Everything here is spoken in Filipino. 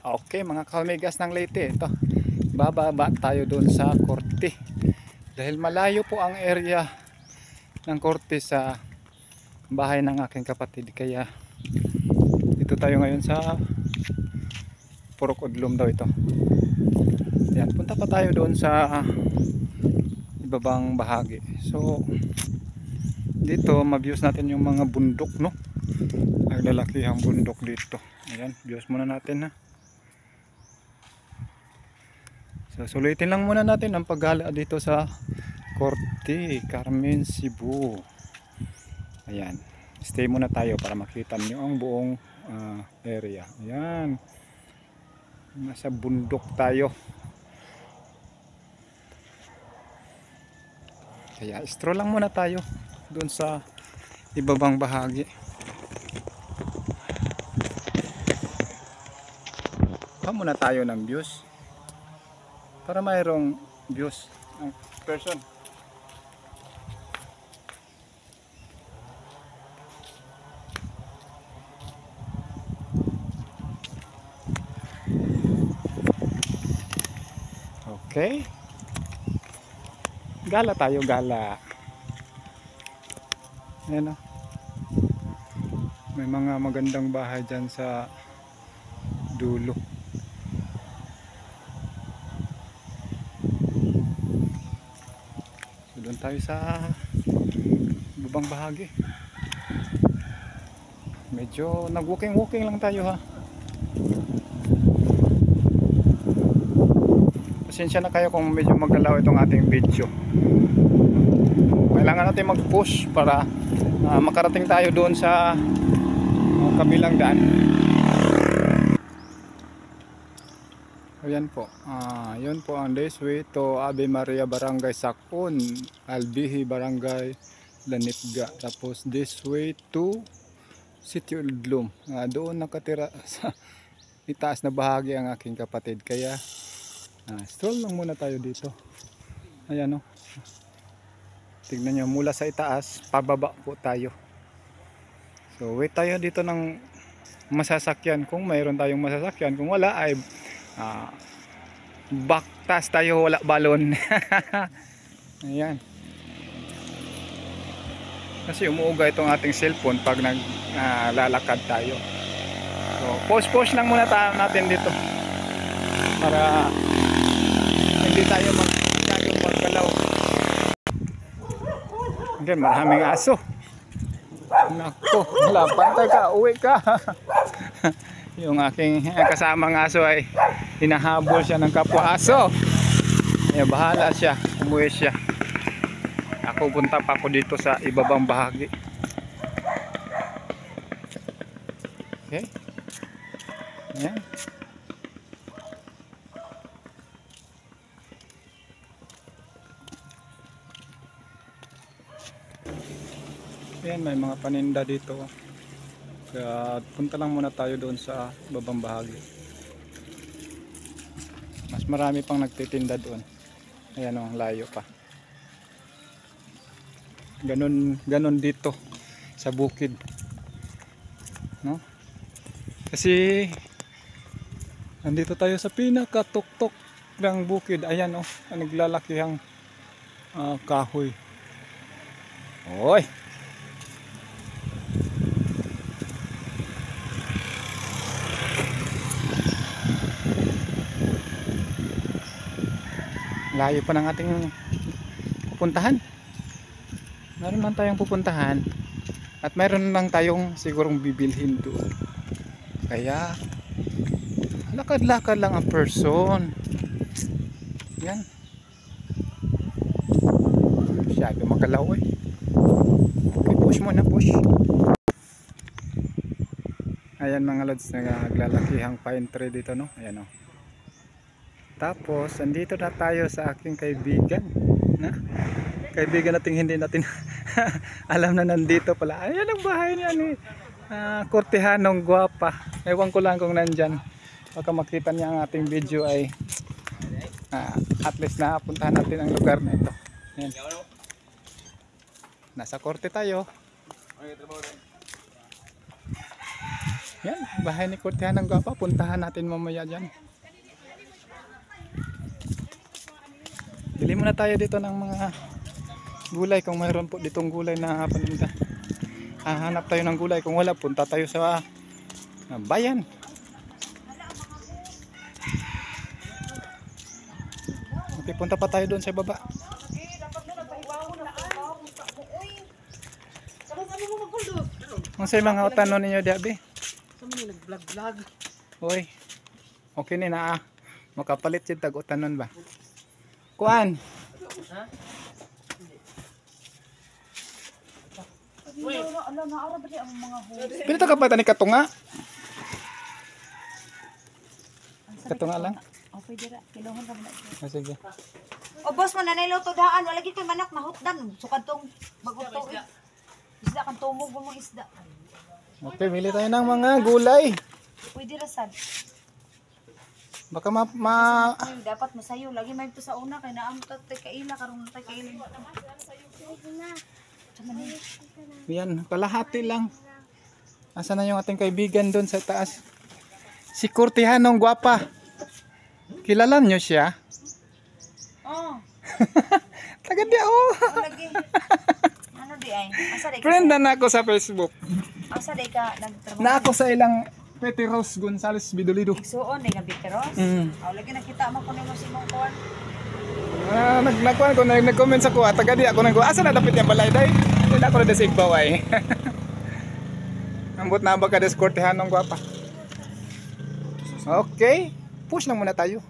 Okay mga kalmigas ng Leyte, ito bababa tayo doon sa Korte dahil malayo po ang area ng Korte sa bahay ng aking kapatid, kaya dito tayo ngayon sa Purok Udlom daw ito. Yan, punta pa tayo doon sa ibabang bahagi. So dito ma-views natin yung mga bundok, no? Ang lalakihang bundok dito. Ayan, views muna natin ha. So sulitin lang muna natin ang paggala dito sa Korte, Carmen, Cebu. Ayan, stay muna tayo para makita niyo ang buong area. Ayan, nasa bundok tayo, kaya stroll lang muna tayo doon sa ibabang bahagi. Pa muna tayo ng views para mayroong views ng person. Okay, gala tayo, gala. Ayan o, may mga magandang bahay dyan sa dulo. So doon tayo sa ibabang bahagi. Medyo nag-walking lang tayo ha. Pasensya na kayo kung medyo magalaw itong ating video. Kailangan natin mag-push para makarating tayo doon sa kabilang daan. Ayan po, yun po ang this way to Ave Maria Barangay Sakon, Albihi Barangay Lanitga. Tapos this way to City Udlom. Doon nakatira sa itaas na bahagi ang aking kapatid, kaya stroll lang muna tayo dito. Ayan o, tignan nyo, mula sa itaas pababa po tayo. So wait tayo dito ng masasakyan kung mayroon tayong masasakyan, kung wala ay backtas tayo, wala balon. Ayan, kasi umuuga itong ating cellphone pag naglalakad tayo. So post lang muna natin dito para hindi tayo maggalaw. Okay, maraming aso. Nako, lapantay ka, uwi ka. Yung aking kasamang aso ay hinahabol siya ng kapwa aso. Kaya bahala siya, umuwi siya. Ako punta pa ako dito sa ibabang bahagi. Okay. Ayan. Ayan, may mga paninda dito. Kaya punta lang muna tayo doon sa babang bahagi. Mas marami pang nagtitinda doon. Ayan o, layo pa. Ganon dito sa bukid, no? Kasi nandito tayo sa pinakatuktok ng bukid. Ayan o, naglalakihang kahoy. Oy, layo pa ng ating pupuntahan. Meron lang tayong pupuntahan at meron lang tayong sigurong bibilhin doon. Kaya lakad-lakad lang ang person. Yan, masyado makalaw eh. Okay, push muna, push. Ayan mga lods, naglalakihang pine tree dito, no? Ayan o. Tapos andito na tayo sa aking kaibigan, na kaibigan natin, hindi natin alam na nandito pala. Ayan ang bahay niya ni Kortehanong gwapa. Ewan ko lang kung nandyan, baka makita niya ang ating video ay at least napuntahan natin ang lugar na ito. Ayan. Nasa Korte tayo. Yan, bahay ni Kortehan ng Gwapa. Puntahan natin mamaya dyan. Bili muna tayo dito ng mga gulay kung mayroon po ditong gulay na paninda. Hahanap tayo ng gulay. Kung wala, punta tayo sa bayan. Okay, punta pa tayo doon sa baba. Kung sa mga utanon ninyo, Diabi? Kami nag-vlog-vlog. Hoy, okay na na. Makapalit yung tag-utanon ba? Kuan? Ha? Ala na ara ba di ang mga host. Pinito ka pa ni Katunga? Katunga lang? Okay dira, kilohon ra man. Sige. O boss mo nanay luto daan, wala gid kay manak mahutdan. Sukad tong baguto. Isda kan tumog mo isda. Okay, bili tayo ng mga gulay. Pwede ra sad. Baka ma... Ay, dapat masayo lagi may to sa una kay naam ta kaila karon tay kaila. Yan, kalahati lang. Asa na yung ating kaibigan doon sa taas? Si Kortehan ng Gwapa. Kilala nyo siya? Oh, Taga di oh. lagi. Ano di ay? Asa di ka? Friend na ako sa Facebook. Asa di ka nagtrabaho? Na ako sa ilang Petty Rose Gonzales Bidolido. Igsuon di nga biteros. Aw lagi nakita man ko nimo si mong kuan. Nagkuhan ko, nag-comment sa kuha, taga di ako nag asa na dapit yung balay day? Hindi na ako na desigbaw ay. Ambot na ba ka Kortehan ng Gwapa? Okay, push lang muna tayo.